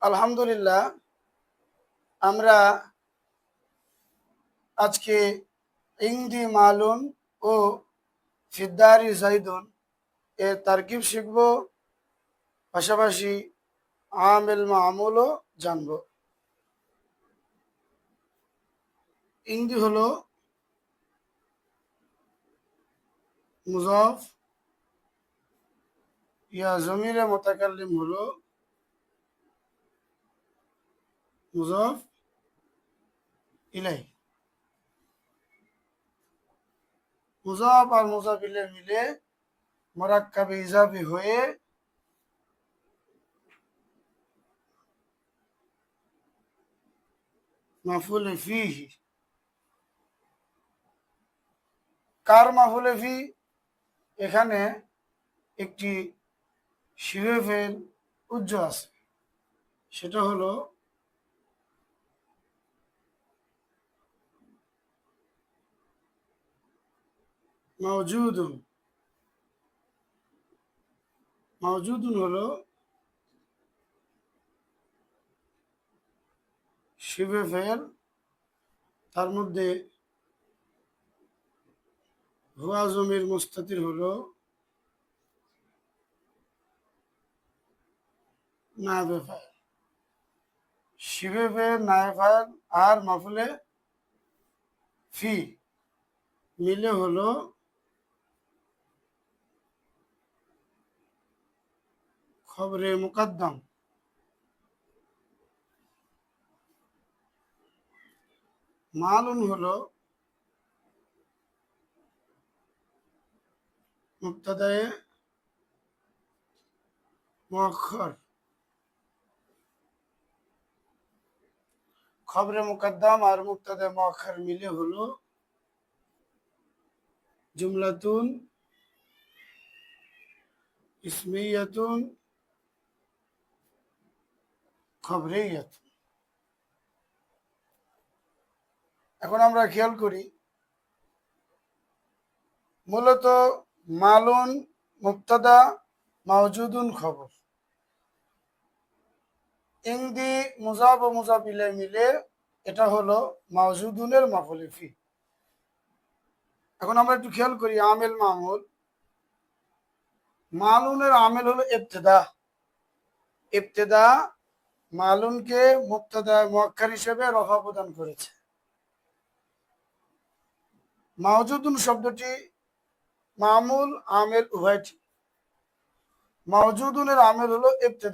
আলহামদুলিল্লাহ, আমরা আজকে ইংদি মালুন ও ফিদ্দারি জাইদুন এর তারকিব শিখব, পাশাপাশি আমেল মামুলও জানব। ইংদি হলো মুজাফ, ইয়া জমিরে মুতাকাল্লিম হলো মুজাফ ইলাই। মুজাফ আর মুজাফ ইলাই মিলে মুরাক্কাবে ইজাফি হয়ে মাফুলে ফিহি। কার মাফুলে ফি? এখানে একটি শিবে ফেল উজ্জ আছে, সেটা হলো মাওজুদুন। মাওজুদুন হলো শিবে ফেল, তার মধ্যে হুয়া জমির মুস্তাতির হলো নায়েবে ফাইল। শিবে ফেল, নায়েবে ফাইল আর মাফুলে ফি মিলে হলো খবরে মুকদ্দম। মালুন হলো মুবতাদায়ে মুআক্খার। খবরে মুকদ্দম আর মুবতাদায়ে মুআক্খার মিলে হলো জুমলাতুন ইসমিয়াতুন খবরিয়াতুন। এখন আমরা খেয়াল করি, মূলত মালুন মুবতাদা, মাওজুদুন খবর। ইংদি মুজাফ ও মুজাফ ইলাই মিলে এটা হলো মাওজুদুনের মাফুলে ফি। এখন আমরা একটু খেয়াল করি আমেল মামুল। মালুনের আমেল হলো ইবতেদা। ইবতেদা মালুনকে মুবতাদা মুআক্কার হিসেবে রফা প্রদান করেছে। মাওজুদুন শব্দটি মামুল আমেল উভয়টি। মাওজুদুনের আমেল হলো ইবতেদা।